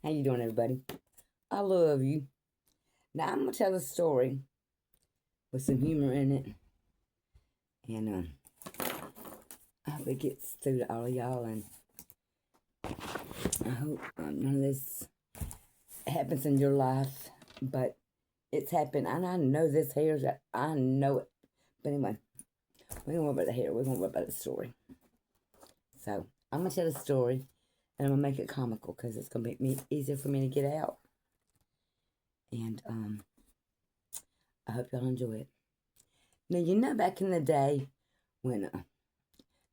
How you doing, everybody? I love you. Now I'm gonna tell a story with some humor in it, and I hope it gets through to all of y'all. And I hope none of this happens in your life, but it's happened, and I know this hair's. I know it, but anyway, we don't worry about the hair. We're gonna worry about the story. So I'm gonna tell a story, and I'm gonna make it comical because it's gonna make me easier for me to get out. And I hope y'all enjoy it. Now, back in the day when,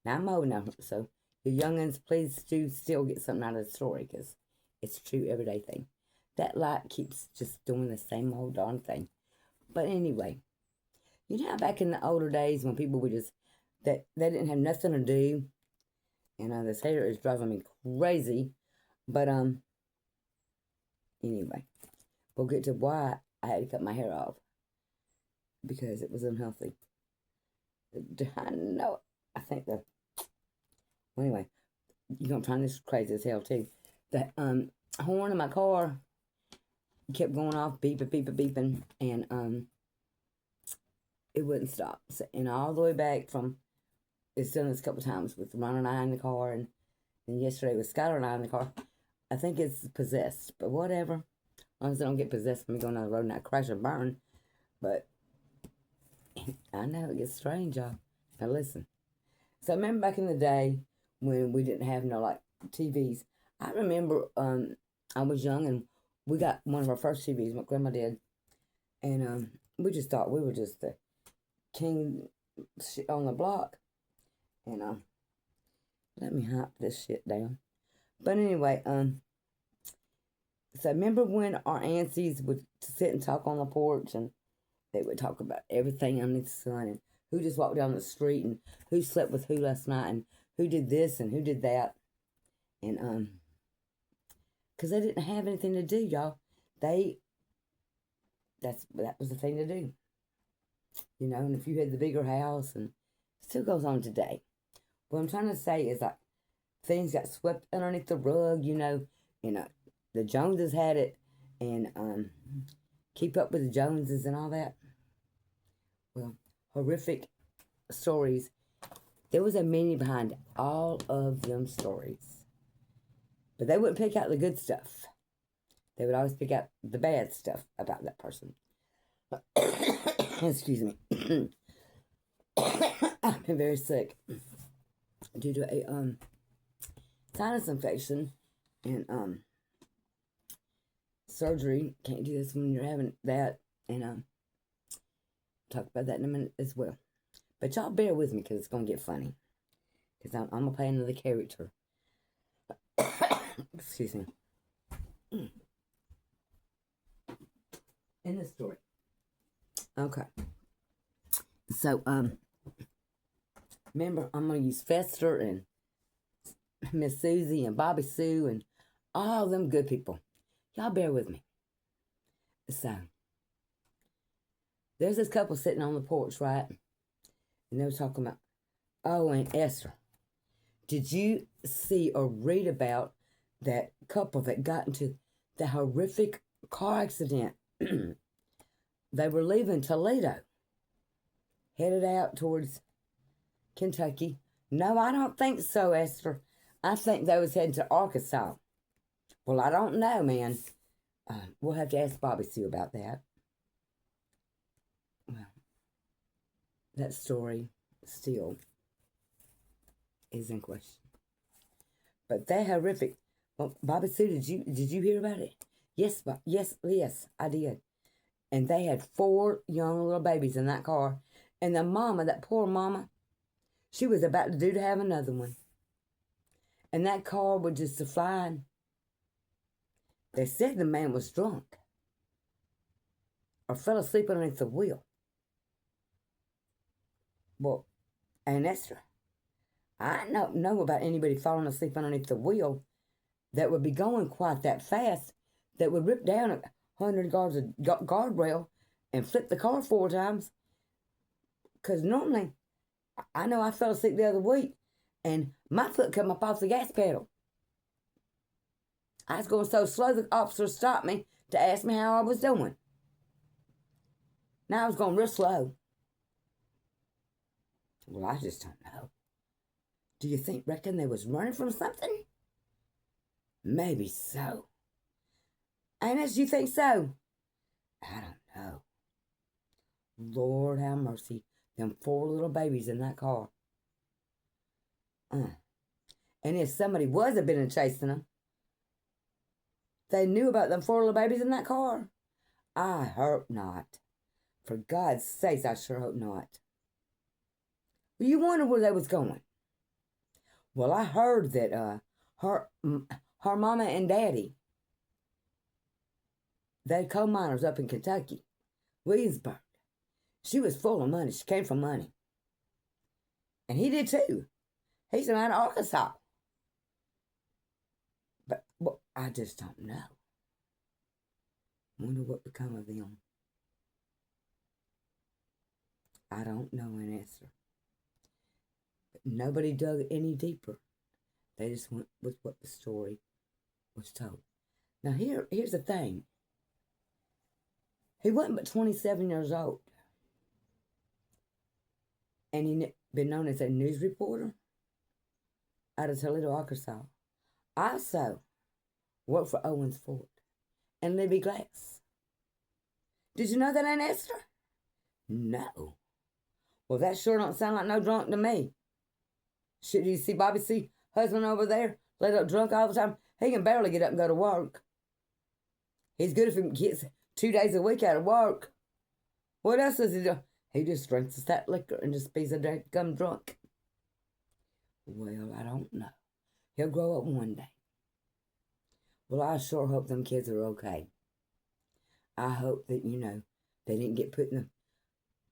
now I'm old now, so you youngins, please do still get something out of the story because it's a true everyday thing. That light keeps just doing the same old darn thing. But anyway, back in the older days when people would just, that they didn't have nothing to do, and this hater is driving me crazy. But anyway, we'll get to why I had to cut my hair off because it was unhealthy. I know. I think that. Well, anyway, you're gonna find this crazy as hell too. The horn in my car kept going off, beeping, beeping, beeping, and it wouldn't stop. So, and all the way back from, it's done this a couple times with Ron and I in the car, and yesterday with Skylar and I in the car. I think it's possessed, but whatever. As long as I don't get possessed from me going down the road and not crash and burn. But I know it gets strange, y'all. Now listen. So I remember back in the day when we didn't have no TVs. I remember I was young and we got one of our first TVs. My grandma did, and we just thought we were just the king on the block. And let me hop this shit down. But anyway, so I remember when our aunties would sit and talk on the porch, and they would talk about everything under the sun, and who just walked down the street, and who slept with who last night, and who did this and who did that. And because they didn't have anything to do, y'all. That was the thing to do. And if you had the bigger house, and it still goes on today. What I'm trying to say is that things got swept underneath the rug, the Joneses had it, and keep up with the Joneses and all that. Well, horrific stories. There was a meaning behind all of them stories. But they wouldn't pick out the good stuff. They would always pick out the bad stuff about that person. Excuse me. I've been very sick due to a sinus infection and surgery. Can't do this when you're having that, and talk about that in a minute as well. But y'all bear with me because it's gonna get funny. Because I'm gonna play another character. Excuse me. In the story. Okay. So remember, I'm gonna use Fester and Miss Susie and Bobby Sue and all them good people. Y'all bear with me. So there's this couple sitting on the porch, right? And they were talking about, oh, and Esther, did you see or read about that couple that got into the horrific car accident? They were leaving Toledo, headed out towards Kentucky. No, I don't think so, Esther. I think they was heading to Arkansas. Well, I don't know, man. We'll have to ask Bobby Sue about that. Well, that story still is in question. But that horrific. Well, Bobby Sue, did you hear about it? Yes, I did. And they had 4 young little babies in that car. And the mama, that poor mama, she was about to have another one. And that car was just flying. They said the man was drunk or fell asleep underneath the wheel. Well, and Esther, I don't know about anybody falling asleep underneath the wheel that would be going quite that fast that would rip down 100 yards of guardrail and flip the car 4 times. Because normally, I know I fell asleep the other week and my foot come up off the gas pedal. I was going so slow, the officer stopped me to ask me how I was doing. Now I was going real slow. Well, I just don't know. Do you reckon they was running from something? Maybe so. Amos, you think so? I don't know. Lord have mercy. Them 4 little babies in that car. And if somebody was a been chasing them, they knew about them 4 little babies in that car. I hope not. For God's sakes, I sure hope not. Well, you wonder where they was going. Well, I heard that her mama and daddy, they coal miners up in Kentucky, Williamsburg. She was full of money. She came from money. And he did too. He's from out of Arkansas. But well, I just don't know. Wonder what become of them. I don't know an answer. But nobody dug any deeper. They just went with what the story was told. Now here's the thing. He wasn't but 27 years old. And he'd been known as a news reporter out of Toledo, Arkansas. Also worked for Owens Ford and Libby Glass. Did you know that ain't Esther? No. Well, that sure don't sound like no drunk to me. Should you see Bobby C. husband over there, laid up drunk all the time? He can barely get up and go to work. He's good if he gets 2 days a week out of work. What else does he do? He just drinks that liquor and just be a gum drunk. Well, I don't know. He'll grow up one day. Well, I sure hope them kids are okay. I hope that, they didn't get put in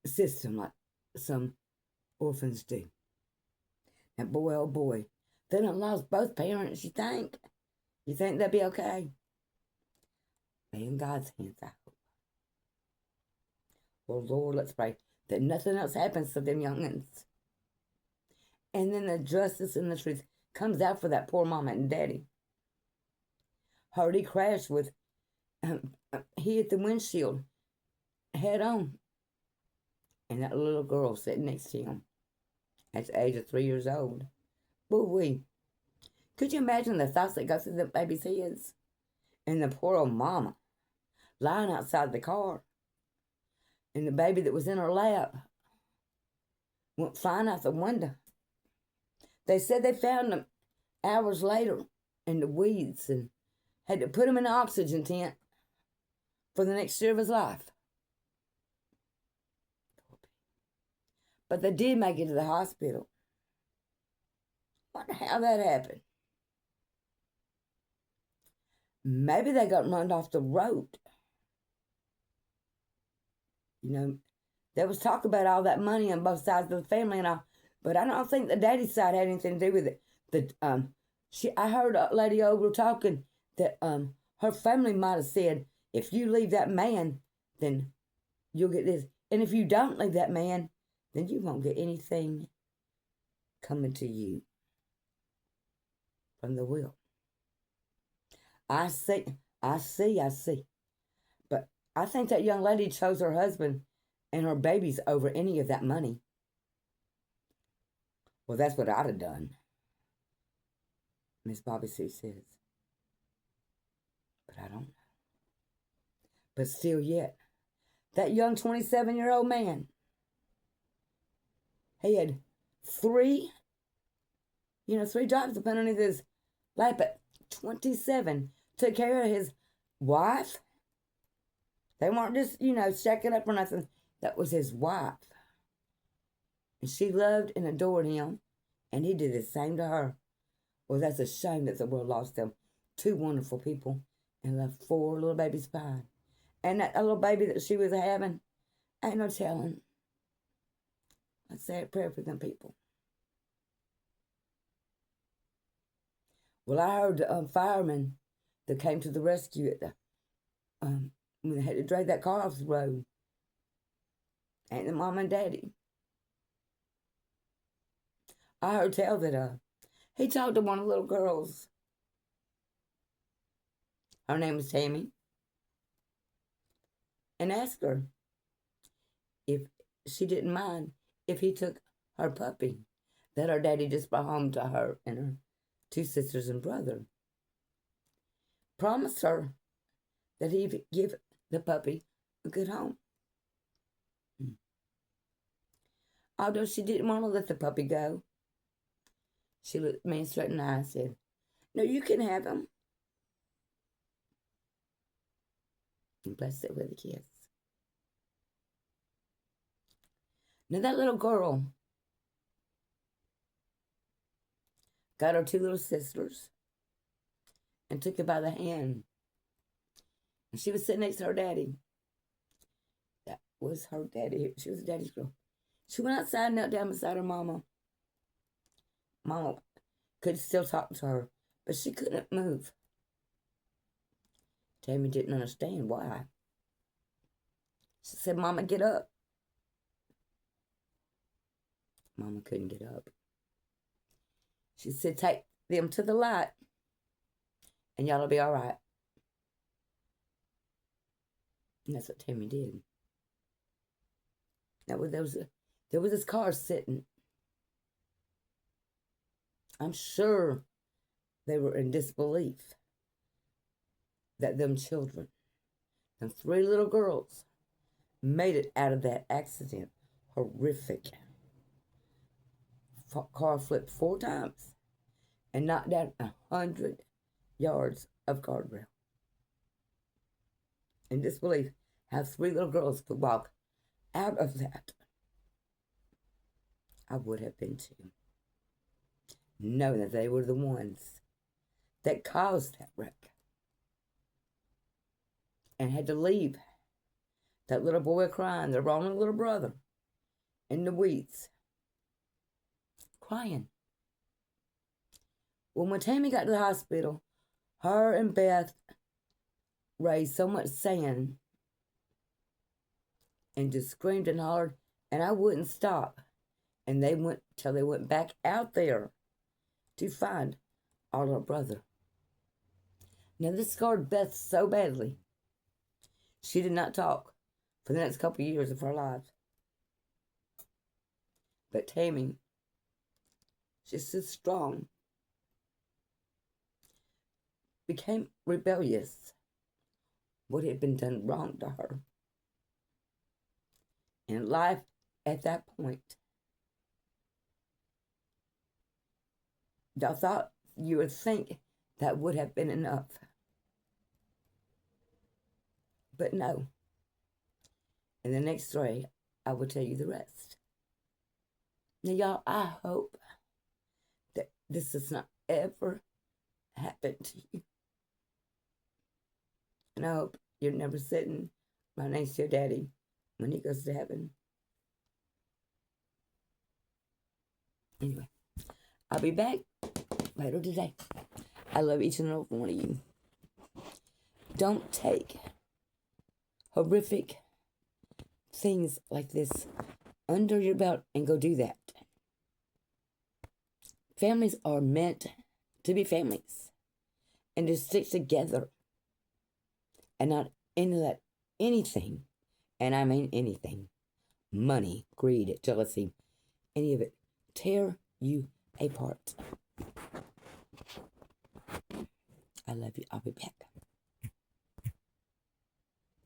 the system like some orphans do. And boy, oh boy, they done lost both parents, you think? You think they'll be okay? They in God's hands, I hope. Well, Lord, let's pray that nothing else happens to them young'uns. And then the justice and the truth comes out for that poor mama and daddy. Heard he crashed with, he hit the windshield head on. And that little girl sitting next to him at the age of 3 years old. Woo-wee. Could you imagine the thoughts that go through the baby's heads? And the poor old mama lying outside the car. And the baby that was in her lap went flying out the window. They said they found him hours later in the weeds and had to put him in an oxygen tent for the next year of his life. But they did make it to the hospital. Wonder how that happened. Maybe they got run off the road. There was talk about all that money on both sides of the family and all, but I don't think the daddy's side had anything to do with it. I heard Lady Ogle talking that her family might have said, if you leave that man, then you'll get this. And if you don't leave that man, then you won't get anything coming to you from the will. I see. But I think that young lady chose her husband and her babies over any of that money. Well, that's what I'd have done, Miss Bobby Sue says. But I don't know. But still yet, that young 27-year-old man, he had three jobs up underneath his lap at 27. Took care of his wife. They weren't just, shacking up or nothing. That was his wife. And she loved and adored him. And he did the same to her. Well, that's a shame that the world lost them 2 wonderful people and left 4 little babies behind. And that little baby that she was having, ain't no telling. Let's say a prayer for them people. Well, I heard the firemen that came to the rescue at the when they had to drag that car off the road. Ain't the mom and daddy. I heard tell that he talked to one of the little girls her name was Tammy, and asked her if she didn't mind if he took her puppy that her daddy just brought home to her and her 2 sisters and brother. Promised her that he'd give the puppy a good home. Although she didn't want to let the puppy go, she looked me straight in the eye and said, "No, you can have him." And blessed it with a kiss. Now that little girl got her 2 little sisters and took her by the hand. And she was sitting next to her daddy. That was her daddy. She was daddy's girl. She went outside and knelt down beside her mama. Mama could still talk to her, but she couldn't move. Tammy didn't understand why. She said, "Mama, get up." Mama couldn't get up. She said, "Take them to the light, and y'all'll be all right." And that's what Tammy did. Now, there was this car sitting. I'm sure they were in disbelief that them children and 3 little girls made it out of that accident. Horrific. Car flipped 4 times and knocked down 100 yards of guardrail. In disbelief, how 3 little girls could walk out of that. I would have been too, knowing that they were the ones that caused that wreck and had to leave that little boy crying, their only little brother, in the weeds, crying. When Tammy got to the hospital, her and Beth raised so much sand and just screamed and hollered, and I wouldn't stop. And they went till they went back out there to find our little brother. Now this scarred Beth so badly, she did not talk for the next couple of years of her life. But Tammy, she stood strong, became rebellious, what had been done wrong to her. And life at that point, y'all thought you would think that would have been enough. But no. In the next story, I will tell you the rest. Now, y'all, I hope that this does not ever happen to you. And I hope you're never sitting right next to your daddy when he goes to heaven. Anyway, I'll be back later today. I love each and every one of you. Don't take horrific things like this under your belt and go do that. Families are meant to be families and to stick together and not let anything, and I mean anything, money, greed, jealousy, any of it, tear you apart. I love you. I'll be back.